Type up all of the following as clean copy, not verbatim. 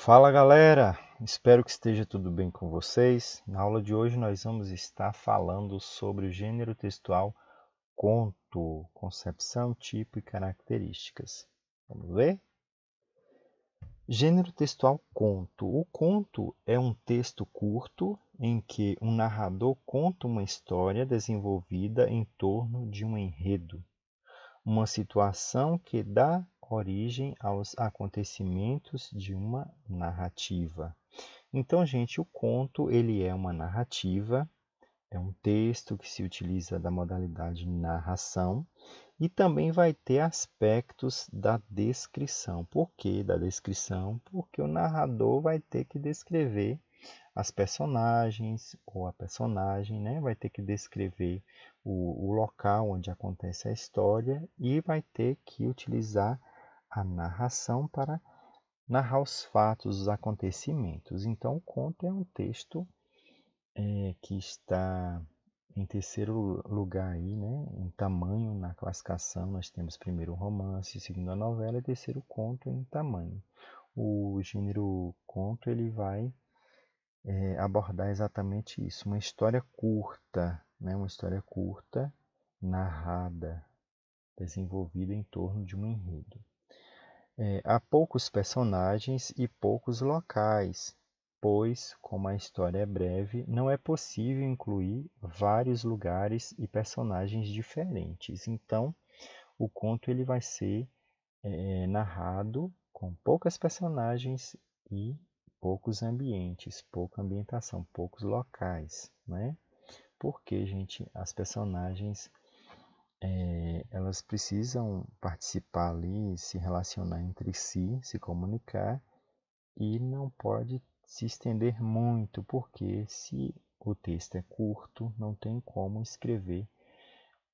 Fala galera, espero que esteja tudo bem com vocês. Na aula de hoje nós vamos estar falando sobre o gênero textual conto, concepção, tipo e características. Vamos ver? Gênero textual conto. O conto é um texto curto em que um narrador conta uma história desenvolvida em torno de um enredo, uma situação que dá origem aos acontecimentos de uma narrativa. Então, gente, o conto ele é uma narrativa, é um texto que se utiliza da modalidade narração e também vai ter aspectos da descrição. Por que da descrição? Porque o narrador vai ter que descrever as personagens ou a personagem, né? Vai ter que descrever o local onde acontece a história e vai ter que utilizar a narração para narrar os fatos, os acontecimentos. Então, o conto é um texto que está em terceiro lugar aí, né, em tamanho na classificação. Nós temos primeiro o romance, segundo a novela e terceiro o conto em tamanho. O gênero conto ele vai abordar exatamente isso, uma história curta, né, uma história curta narrada, desenvolvida em torno de um enredo. Há poucos personagens e poucos locais, pois, como a história é breve, não é possível incluir vários lugares e personagens diferentes. Então, o conto ele vai ser narrado com poucas personagens e poucos ambientes, pouca ambientação, poucos locais, né? Porque, gente, as personagens elas precisam participar ali, se relacionar entre si, se comunicar e não pode se estender muito, porque se o texto é curto, não tem como escrever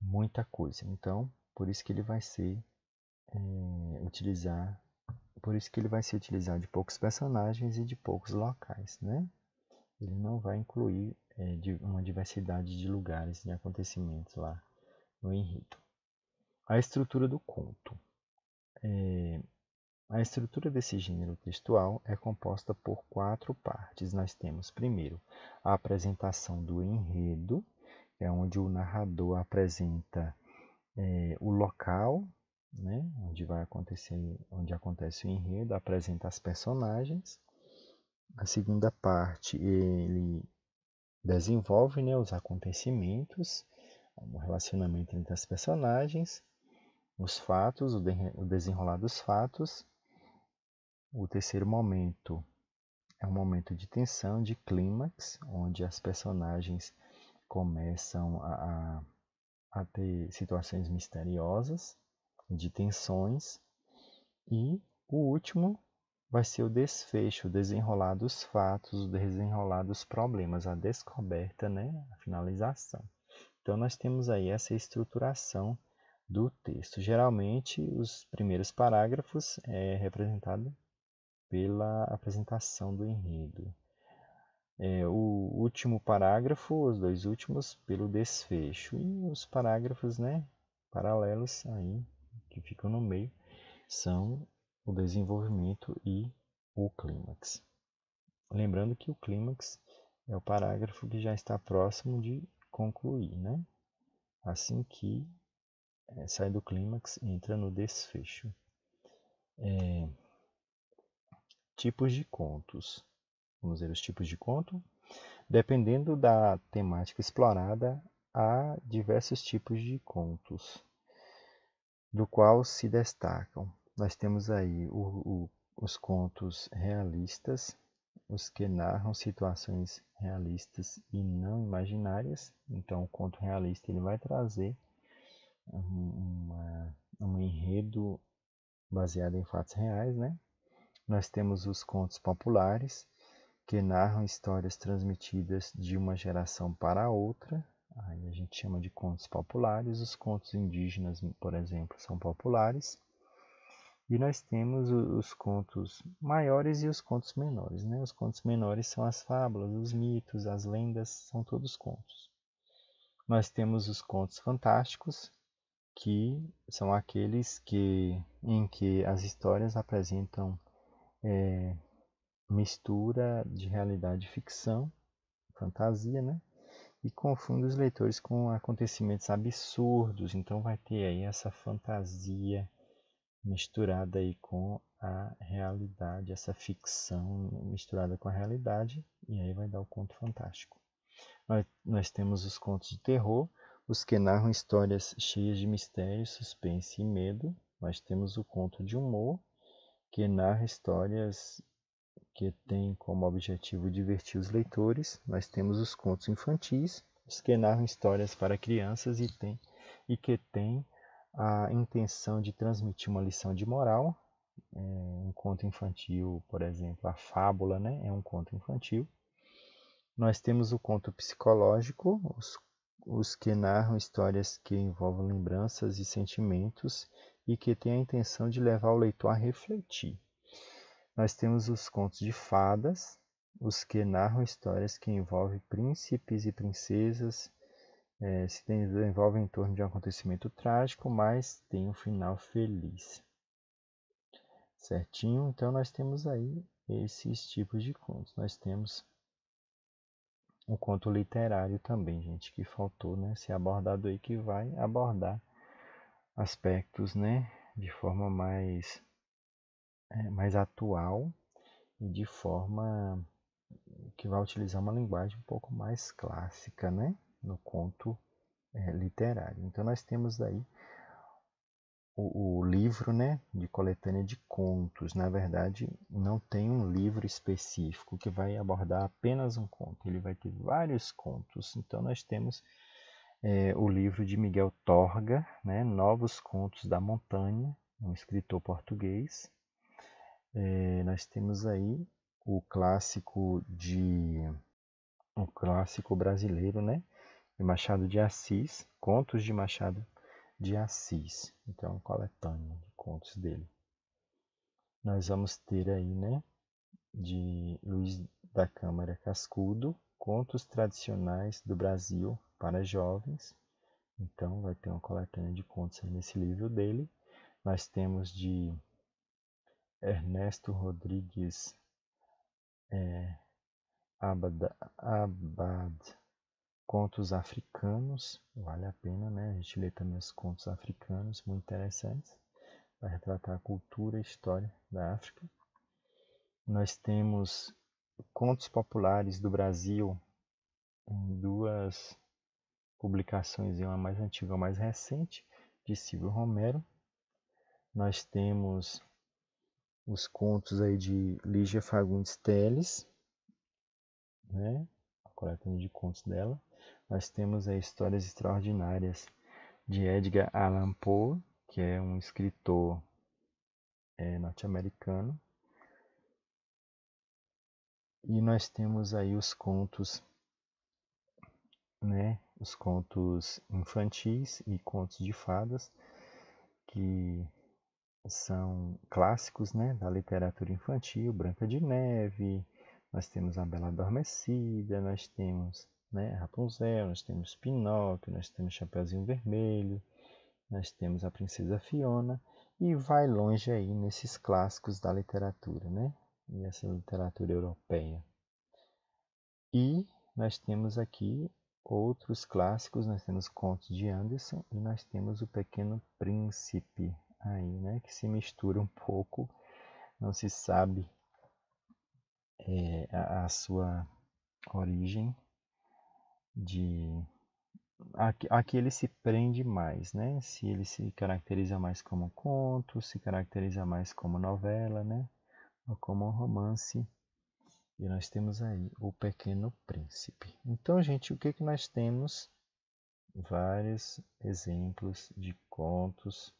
muita coisa. Então, por isso que ele vai ser utilizar, por isso que ele vai se utilizar de poucos personagens e de poucos locais, né? Ele não vai incluir uma diversidade de lugares, de acontecimentos lá no enredo. A estrutura do conto. A estrutura desse gênero textual é composta por quatro partes. Nós temos, primeiro, a apresentação do enredo, é onde o narrador apresenta o local, né, onde acontece o enredo, apresenta as personagens. A segunda parte, ele desenvolve, né, os acontecimentos, o relacionamento entre as personagens, os fatos, o desenrolar dos fatos. O terceiro momento é um momento de tensão, de clímax, onde as personagens começam a ter situações misteriosas, de tensões. E o último vai ser o desfecho, o desenrolar dos fatos, o desenrolar dos problemas, a descoberta, né? A finalização. Então, nós temos aí essa estruturação do texto. Geralmente, os primeiros parágrafos é representado pela apresentação do enredo. O último parágrafo, os dois últimos, pelo desfecho. E os parágrafos, né, paralelos aí, que ficam no meio, são o desenvolvimento e o clímax. Lembrando que o clímax é o parágrafo que já está próximo de concluir, né? Assim que sai do clímax, entra no desfecho. Tipos de contos. Vamos ver os tipos de conto. Dependendo da temática explorada, há diversos tipos de contos, do qual se destacam. Nós temos aí os contos realistas, os que narram situações realistas e não imaginárias. Então, o conto realista ele vai trazer um enredo baseado em fatos reais, né? Nós temos os contos populares, que narram histórias transmitidas de uma geração para outra. Aí a gente chama de contos populares. Os contos indígenas, por exemplo, são populares. E nós temos os contos maiores e os contos menores, né? Os contos menores são as fábulas, os mitos, as lendas, são todos contos. Nós temos os contos fantásticos, que são aqueles em que as histórias apresentam mistura de realidade e ficção, fantasia, né? E confunde os leitores com acontecimentos absurdos. Então vai ter aí essa fantasia misturada aí com a realidade, essa ficção misturada com a realidade, e aí vai dar o conto fantástico. Nós temos os contos de terror, os que narram histórias cheias de mistério, suspense e medo. Nós temos o conto de humor, que narra histórias que têm como objetivo divertir os leitores. Nós temos os contos infantis, os que narram histórias para crianças e que têm a intenção de transmitir uma lição de moral. Um conto infantil, por exemplo, a fábula, né, é um conto infantil. Nós temos o conto psicológico, os que narram histórias que envolvem lembranças e sentimentos e que têm a intenção de levar o leitor a refletir. Nós temos os contos de fadas, os que narram histórias que envolvem príncipes e princesas, se desenvolvem em torno de um acontecimento trágico, mas tem um final feliz. Certinho? Então nós temos aí esses tipos de contos. Nós temos o conto literário também, gente, que faltou, né, ser abordado aí, que vai abordar aspectos, né, de forma mais atual e de forma que vai utilizar uma linguagem um pouco mais clássica, né, no conto literário. Então nós temos aí o livro, né, de coletânea de contos. Na verdade, não tem um livro específico que vai abordar apenas um conto. Ele vai ter vários contos. Então nós temos o livro de Miguel Torga, né, Novos Contos da Montanha, um escritor português. Nós temos aí o clássico brasileiro, né, de Machado de Assis, Contos de Machado de Assis. Então, coletânea de contos dele. Nós vamos ter aí, né, de Luiz da Câmara Cascudo, Contos Tradicionais do Brasil para Jovens. Então, vai ter uma coletânea de contos aí nesse livro dele. Nós temos de Ernesto Rodrigues Abad, Contos Africanos. Vale a pena, né? A gente lê também os contos africanos, muito interessantes, para retratar a cultura e história da África. Nós temos Contos Populares do Brasil, em duas publicações, uma mais antiga e uma mais recente, de Silvio Romero. Nós temos os contos aí de Lígia Fagundes Telles, né? A coletânea de contos dela. Nós temos aí Histórias Extraordinárias de Edgar Allan Poe, que é um escritor norte-americano. E nós temos aí os contos, né? Os contos infantis e contos de fadas, que são clássicos, né, da literatura infantil. Branca de Neve, nós temos A Bela Adormecida, nós temos, né, Rapunzel, nós temos Pinóquio, nós temos Chapeuzinho Vermelho, nós temos a Princesa Fiona, e vai longe aí nesses clássicos da literatura, né, e essa literatura europeia. E nós temos aqui outros clássicos, nós temos Contos de Andersen e nós temos O Pequeno Príncipe, aí, né, que se mistura um pouco, não se sabe a sua origem. Aqui ele se prende mais, né? Se ele se caracteriza mais como conto, se caracteriza mais como novela, né? Ou como um romance. E nós temos aí O Pequeno Príncipe. Então, gente, o que que nós temos? Vários exemplos de contos,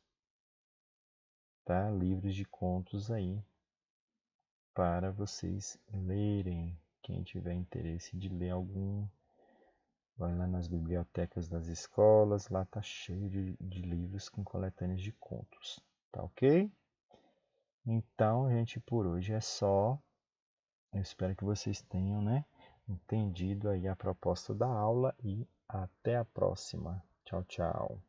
tá? Livros de contos aí para vocês lerem. Quem tiver interesse de ler algum, vai lá nas bibliotecas das escolas, lá tá cheio de livros com coletâneas de contos, tá ok? Então, gente, por hoje é só. Eu espero que vocês tenham, né, entendido aí a proposta da aula e até a próxima. Tchau, tchau.